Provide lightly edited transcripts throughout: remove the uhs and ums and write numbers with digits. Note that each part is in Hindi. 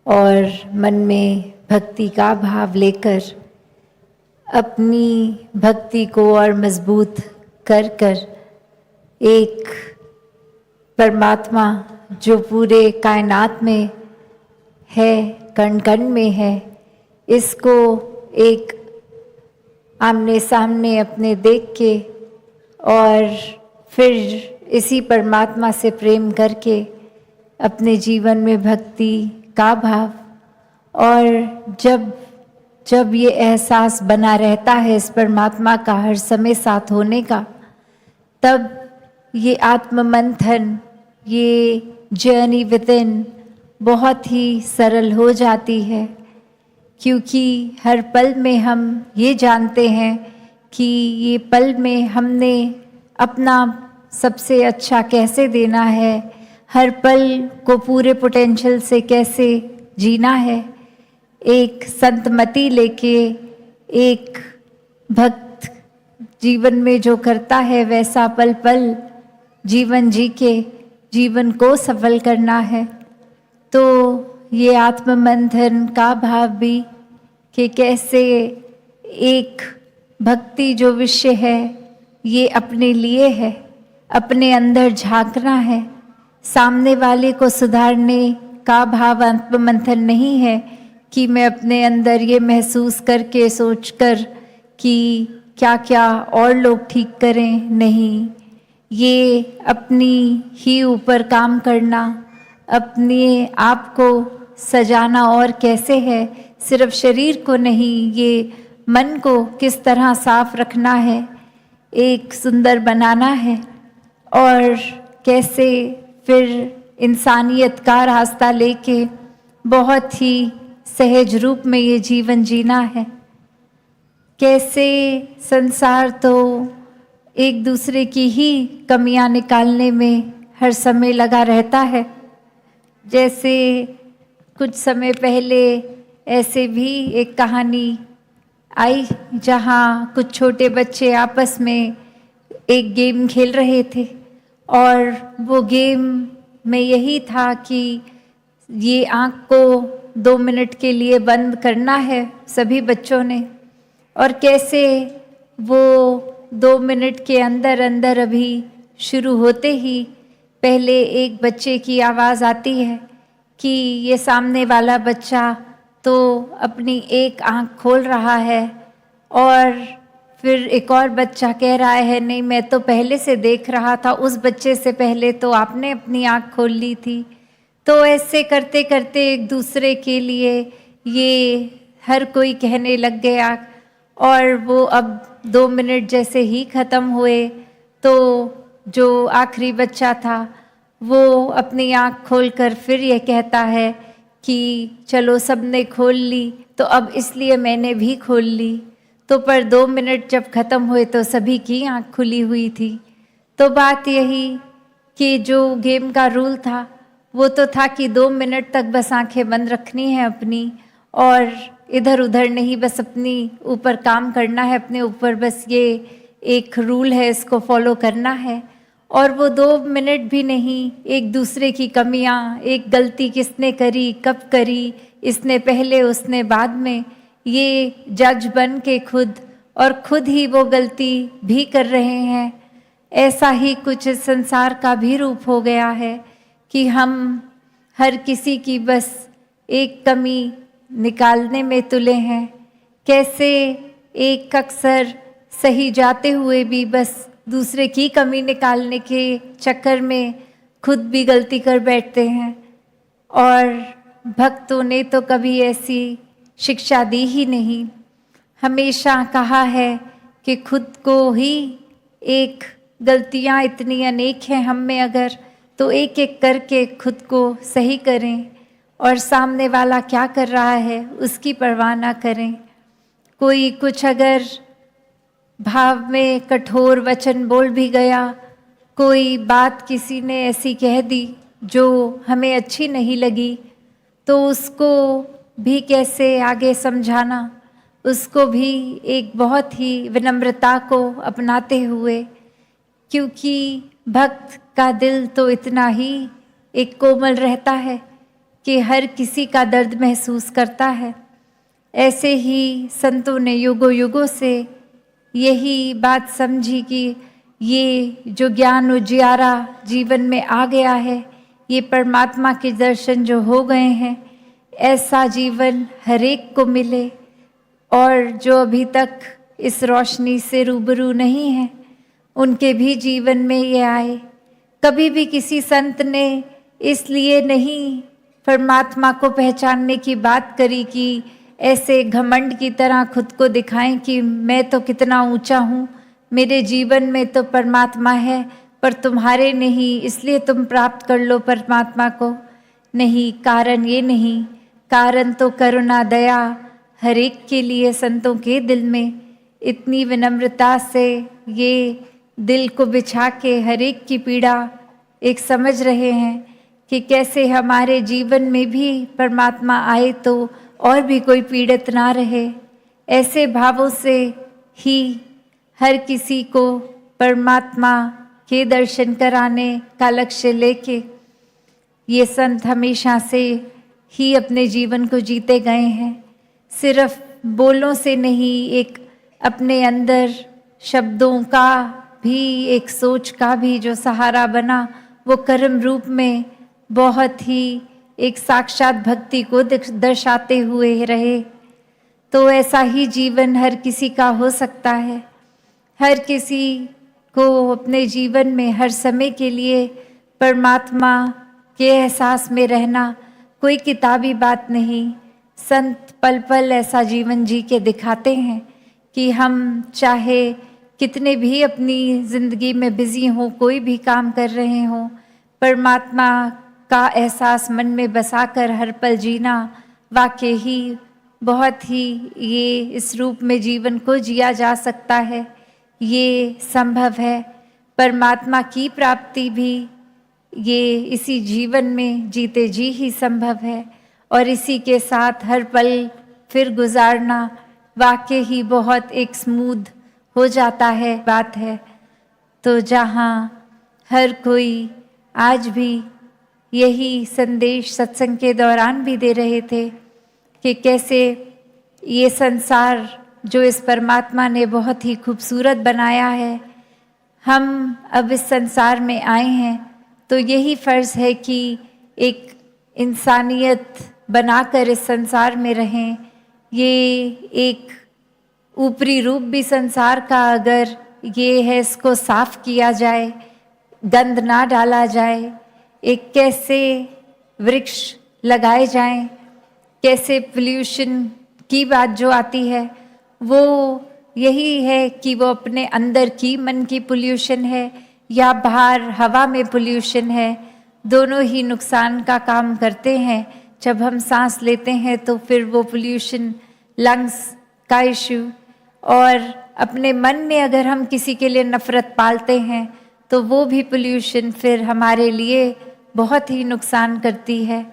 और मन में भक्ति का भाव लेकर अपनी भक्ति को और मजबूत कर कर एक परमात्मा जो पूरे कायनात में है, कण कण में है, इसको एक आमने सामने अपने देख के और फिर इसी परमात्मा से प्रेम करके अपने जीवन में भक्ति का भाव, और जब ये एहसास बना रहता है इस परमात्मा का हर समय साथ होने का, तब ये आत्ममंथन, ये जर्नी विद इन बहुत ही सरल हो जाती है। क्योंकि हर पल में हम ये जानते हैं कि ये पल में हमने अपना सबसे अच्छा कैसे देना है, हर पल को पूरे पोटेंशियल से कैसे जीना है। एक संतमति लेके एक भक्त जीवन में जो करता है वैसा पल पल जीवन जी के जीवन को सफल करना है। तो ये आत्ममंथन का भाव भी कि कैसे एक भक्ति जो विषय है ये अपने लिए है, अपने अंदर झांकना है। सामने वाले को सुधारने का भाव आत्ममंथन नहीं है कि मैं अपने अंदर ये महसूस करके सोचकर कि क्या क्या और लोग ठीक करें, नहीं, ये अपनी ही ऊपर काम करना, अपने आप को सजाना और कैसे है, सिर्फ शरीर को नहीं, ये मन को किस तरह साफ रखना है, एक सुंदर बनाना है, और कैसे फिर इंसानियत का रास्ता लेके बहुत ही सहज रूप में ये जीवन जीना है। कैसे संसार तो एक दूसरे की ही कमियां निकालने में हर समय लगा रहता है। जैसे कुछ समय पहले ऐसे भी एक कहानी आई जहाँ कुछ छोटे बच्चे आपस में एक गेम खेल रहे थे, और वो गेम में यही था कि ये आँख को 2 मिनट के लिए बंद करना है सभी बच्चों ने, और कैसे वो 2 मिनट के अंदर अंदर अभी शुरू होते ही पहले एक बच्चे की आवाज़ आती है कि ये सामने वाला बच्चा तो अपनी एक आँख खोल रहा है, और फिर एक और बच्चा कह रहा है नहीं, मैं तो पहले से देख रहा था, उस बच्चे से पहले तो आपने अपनी आँख खोल ली थी। तो ऐसे करते करते एक दूसरे के लिए ये हर कोई कहने लग गया, और वो अब 2 मिनट जैसे ही ख़त्म हुए तो जो आखिरी बच्चा था वो अपनी आँख खोलकर फिर ये कहता है कि चलो सबने खोल ली तो अब इसलिए मैंने भी खोल ली। तो पर 2 मिनट जब ख़त्म हुए तो सभी की आँख खुली हुई थी। तो बात यही कि जो गेम का रूल था वो तो था कि 2 मिनट तक बस आंखें बंद रखनी है अपनी, और इधर उधर नहीं, बस अपनी ऊपर काम करना है, अपने ऊपर बस ये एक रूल है, इसको फॉलो करना है। और वो 2 मिनट भी नहीं, एक दूसरे की कमियां, एक गलती किसने करी, कब करी, इसने पहले उसने बाद में, ये जज बन के खुद ही वो गलती भी कर रहे हैं। ऐसा ही कुछ संसार का भी रूप हो गया है कि हम हर किसी की बस एक कमी निकालने में तुले हैं। कैसे एक अक्सर सही जाते हुए भी बस दूसरे की कमी निकालने के चक्कर में खुद भी गलती कर बैठते हैं। और भक्तों ने तो कभी ऐसी शिक्षा दी ही नहीं, हमेशा कहा है कि खुद को ही एक गलतियां इतनी अनेक हैं हम में, अगर तो एक एक करके खुद को सही करें, और सामने वाला क्या कर रहा है उसकी परवाह ना करें। कोई कुछ अगर भाव में कठोर वचन बोल भी गया, कोई बात किसी ने ऐसी कह दी जो हमें अच्छी नहीं लगी, तो उसको भी कैसे आगे समझाना, उसको भी एक बहुत ही विनम्रता को अपनाते हुए, क्योंकि भक्त का दिल तो इतना ही एक कोमल रहता है कि हर किसी का दर्द महसूस करता है। ऐसे ही संतों ने युगों युगों से यही बात समझी कि ये जो ज्ञान उजियारा जीवन में आ गया है, ये परमात्मा के दर्शन जो हो गए हैं, ऐसा जीवन हर एक को मिले। और जो अभी तक इस रोशनी से रूबरू नहीं है, उनके भी जीवन में ये आए। कभी भी किसी संत ने इसलिए नहीं परमात्मा को पहचानने की बात करी कि ऐसे घमंड की तरह खुद को दिखाएं कि मैं तो कितना ऊंचा हूँ, मेरे जीवन में तो परमात्मा है, पर तुम्हारे नहीं, इसलिए तुम प्राप्त कर लो परमात्मा को। नहीं, कारण ये नहीं, कारण तो करुणा दया हर एक के लिए संतों के दिल में इतनी विनम्रता से ये दिल को बिछा के हर एक की पीड़ा एक समझ रहे हैं कि कैसे हमारे जीवन में भी परमात्मा आए तो और भी कोई पीड़ित ना रहे। ऐसे भावों से ही हर किसी को परमात्मा के दर्शन कराने का लक्ष्य लेके ये संत हमेशा से ही अपने जीवन को जीते गए हैं। सिर्फ बोलों से नहीं, एक अपने अंदर शब्दों का भी, एक सोच का भी जो सहारा बना, वो कर्म रूप में बहुत ही एक साक्षात भक्ति को दर्शाते हुए रहे। तो ऐसा ही जीवन हर किसी का हो सकता है। हर किसी को अपने जीवन में हर समय के लिए परमात्मा के एहसास में रहना कोई किताबी बात नहीं। संत पल पल ऐसा जीवन जी के दिखाते हैं कि हम चाहे कितने भी अपनी ज़िंदगी में बिज़ी हों, कोई भी काम कर रहे हों, परमात्मा का एहसास मन में बसाकर हर पल जीना वाकई ही बहुत ही ये इस रूप में जीवन को जिया जा सकता है। ये संभव है। परमात्मा की प्राप्ति भी ये इसी जीवन में जीते जी ही संभव है। और इसी के साथ हर पल फिर गुजारना वाकई ही बहुत एक स्मूथ हो जाता है बात है। तो जहाँ हर कोई आज भी यही संदेश सत्संग के दौरान भी दे रहे थे कि कैसे ये संसार जो इस परमात्मा ने बहुत ही खूबसूरत बनाया है, हम अब इस संसार में आए हैं तो यही फ़र्ज़ है कि एक इंसानियत बनाकर इस संसार में रहें। ये एक ऊपरी रूप भी संसार का अगर ये है, इसको साफ किया जाए, गंद ना डाला जाए, एक कैसे वृक्ष लगाए जाएं, कैसे पोल्यूशन की बात जो आती है वो यही है कि वो अपने अंदर की मन की पोल्यूशन है या बाहर हवा में पोल्यूशन है, दोनों ही नुकसान का काम करते हैं। जब हम सांस लेते हैं तो फिर वो पोल्यूशन लंग्स का इशू, और अपने मन में अगर हम किसी के लिए नफ़रत पालते हैं तो वो भी पोल्यूशन फिर हमारे लिए बहुत ही नुकसान करती है।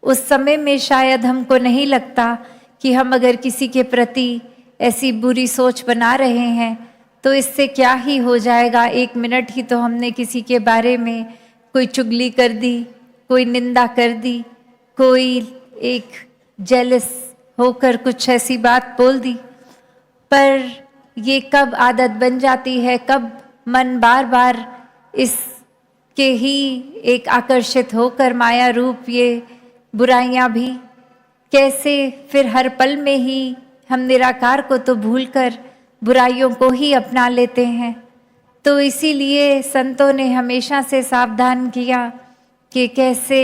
उस समय में शायद हमको नहीं लगता कि हम अगर किसी के प्रति ऐसी बुरी सोच बना रहे हैं तो इससे क्या ही हो जाएगा, 1 मिनट ही तो हमने किसी के बारे में कोई चुगली कर दी, कोई निंदा कर दी, कोई एक जेलस होकर कुछ ऐसी बात बोल दी। पर ये कब आदत बन जाती है, कब मन बार बार इसके ही एक आकर्षित होकर माया रूप ये बुराइयां भी कैसे फिर हर पल में ही हम निराकार को तो भूलकर बुराइयों को ही अपना लेते हैं। तो इसीलिए संतों ने हमेशा से सावधान किया कि कैसे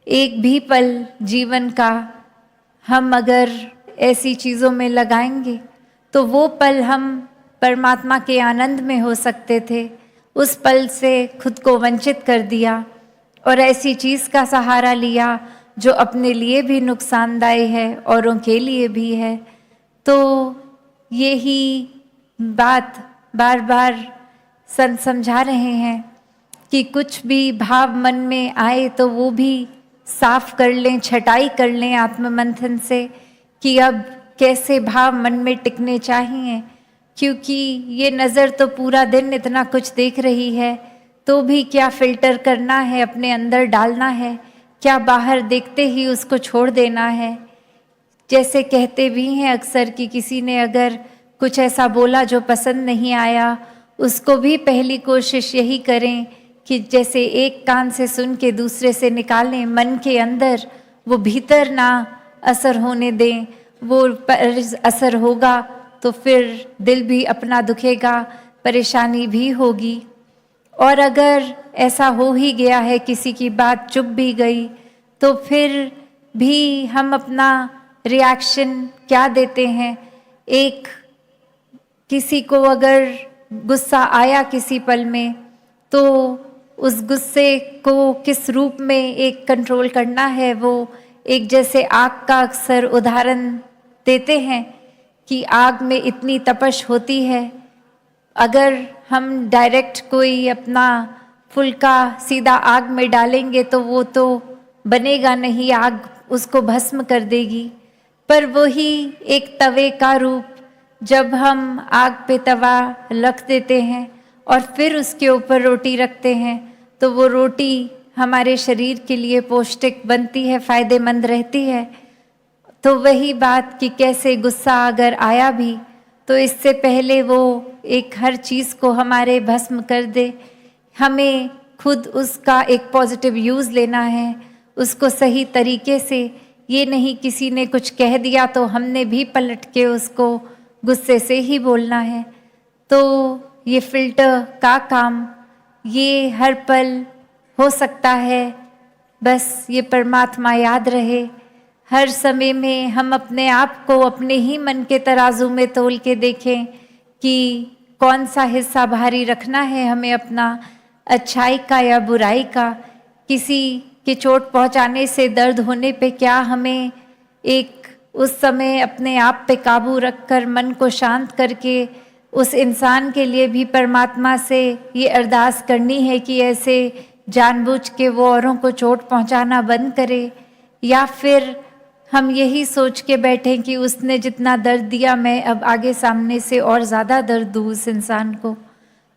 एक भी पल जीवन का हम अगर ऐसी चीज़ों में लगाएंगे तो वो पल हम परमात्मा के आनंद में हो सकते थे। उस पल से खुद को वंचित कर दिया और ऐसी चीज़ का सहारा लिया जो अपने लिए भी नुकसानदायी है, औरों के लिए भी है। तो यही बात बार बार संत समझा रहे हैं कि कुछ भी भाव मन में आए तो वो भी साफ कर लें, छटाई कर लें आत्ममंथन से कि अब कैसे भाव मन में टिकने चाहिए। क्योंकि ये नज़र तो पूरा दिन इतना कुछ देख रही है तो भी क्या फ़िल्टर करना है, अपने अंदर डालना है, क्या बाहर देखते ही उसको छोड़ देना है? जैसे कहते भी हैं अक्सर कि किसी ने अगर कुछ ऐसा बोला जो पसंद नहीं आया, उसको भी पहली कोशिश यही करें कि जैसे एक कान से सुन के दूसरे से निकालें, मन के अंदर वो भीतर ना असर होने दें। वो असर होगा तो फिर दिल भी अपना दुखेगा, परेशानी भी होगी। और अगर ऐसा हो ही गया है, किसी की बात चुप भी गई, तो फिर भी हम अपना रिएक्शन क्या देते हैं? एक किसी को अगर गुस्सा आया किसी पल में, तो उस गुस्से को किस रूप में एक कंट्रोल करना है, वो एक जैसे आग का अक्सर उदाहरण देते हैं कि आग में इतनी तपश होती है, अगर हम डायरेक्ट कोई अपना फुल्का सीधा आग में डालेंगे तो वो तो बनेगा नहीं, आग उसको भस्म कर देगी। पर वही एक तवे का रूप, जब हम आग पे तवा रख देते हैं और फिर उसके ऊपर रोटी रखते हैं, तो वो रोटी हमारे शरीर के लिए पौष्टिक बनती है, फायदेमंद रहती है। तो वही बात कि कैसे गुस्सा अगर आया भी, तो इससे पहले वो एक हर चीज़ को हमारे भस्म कर दे, हमें खुद उसका एक पॉजिटिव यूज़ लेना है, उसको सही तरीके से। ये नहीं किसी ने कुछ कह दिया तो हमने भी पलट के उसको गुस्से से ही बोलना है। तो ये फिल्टर का काम ये हर पल हो सकता है, बस ये परमात्मा याद रहे। हर समय में हम अपने आप को अपने ही मन के तराजू में तोल के देखें कि कौन सा हिस्सा भारी रखना है हमें, अपना अच्छाई का या बुराई का। किसी के चोट पहुंचाने से दर्द होने पे क्या हमें एक उस समय अपने आप पे काबू रखकर मन को शांत करके उस इंसान के लिए भी परमात्मा से ये अरदास करनी है कि ऐसे जानबूझ के वो औरों को चोट पहुंचाना बंद करे? या फिर हम यही सोच के बैठें कि उसने जितना दर्द दिया, मैं अब आगे सामने से और ज़्यादा दर्द दूँ उस इंसान को?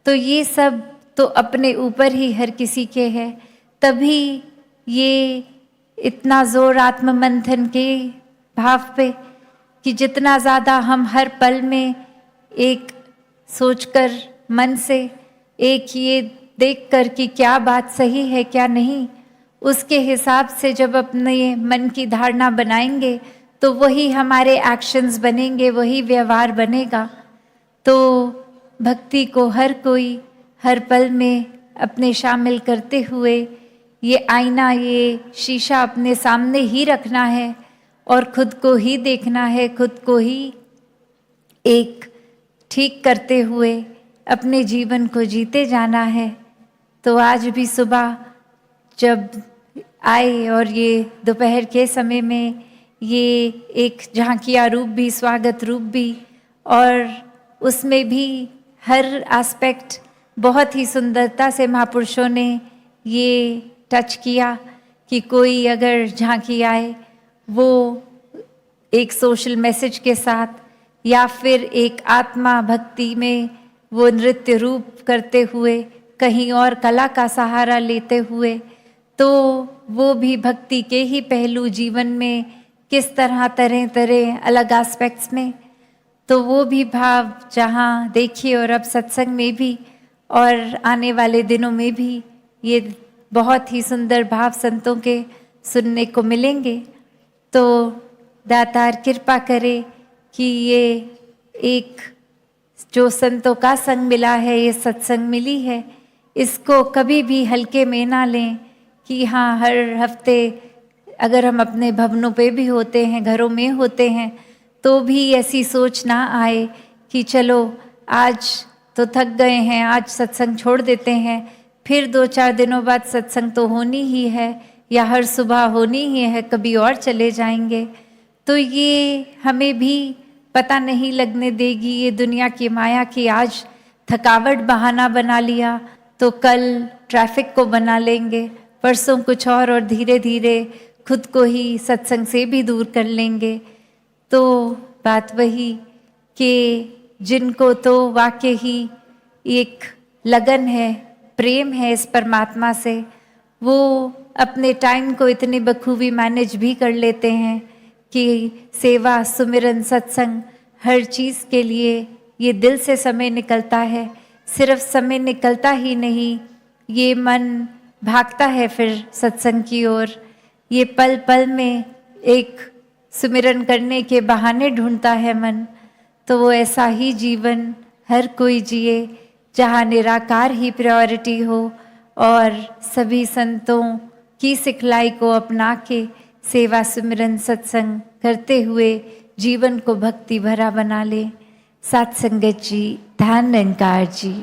तो ये सब तो अपने ऊपर ही हर किसी के है। तभी ये इतना जोर आत्ममंथन के भाव पे कि जितना ज़्यादा हम हर पल में एक सोचकर मन से, एक ये देखकर कि क्या बात सही है क्या नहीं, उसके हिसाब से जब अपने मन की धारणा बनाएंगे तो वही हमारे एक्शंस बनेंगे, वही व्यवहार बनेगा। तो भक्ति को हर कोई हर पल में अपने शामिल करते हुए ये आईना, ये शीशा अपने सामने ही रखना है और खुद को ही देखना है, खुद को ही एक ठीक करते हुए अपने जीवन को जीते जाना है। तो आज भी सुबह जब आए और ये दोपहर के समय में ये एक झांकिया रूप भी, स्वागत रूप भी, और उसमें भी हर एस्पेक्ट बहुत ही सुंदरता से महापुरुषों ने ये टच किया कि कोई अगर झांकी आए वो एक सोशल मैसेज के साथ या फिर एक आत्मा भक्ति में वो नृत्य रूप करते हुए, कहीं और कला का सहारा लेते हुए, तो वो भी भक्ति के ही पहलू जीवन में किस तरह तरह तरह अलग एस्पेक्ट्स में, तो वो भी भाव जहाँ देखिए। और अब सत्संग में भी और आने वाले दिनों में भी ये बहुत ही सुंदर भाव संतों के सुनने को मिलेंगे। तो दातार कृपा करे कि ये एक जो संतों का संग मिला है, ये सत्संग मिली है, इसको कभी भी हल्के में ना लें कि हाँ हर हफ्ते अगर हम अपने भवनों पे भी होते हैं, घरों में होते हैं, तो भी ऐसी सोच ना आए कि चलो आज तो थक गए हैं, आज सत्संग छोड़ देते हैं, फिर 2-4 दिनों बाद सत्संग तो होनी ही है या हर सुबह होनी ही है, कभी और चले जाएंगे। तो ये हमें भी पता नहीं लगने देगी ये दुनिया की माया कि आज थकावट बहाना बना लिया तो कल ट्रैफिक को बना लेंगे, परसों कुछ और धीरे धीरे खुद को ही सत्संग से भी दूर कर लेंगे। तो बात वही कि जिनको तो वाकई ही एक लगन है, प्रेम है इस परमात्मा से, वो अपने टाइम को इतनी बखूबी मैनेज भी कर लेते हैं कि सेवा, सुमिरन, सत्संग, हर चीज़ के लिए ये दिल से समय निकलता है। सिर्फ समय निकलता ही नहीं, ये मन भागता है फिर सत्संग की ओर। ये पल पल में एक सुमिरन करने के बहाने ढूंढता है मन। तो वो ऐसा ही जीवन हर कोई जिए जहाँ निराकार ही प्रायोरिटी हो और सभी संतों की सिखलाई को अपना के सेवा, सुमिरन, सत्संग करते हुए जीवन को भक्ति भरा बना ले। सात संगत जी, धन निरंकार जी।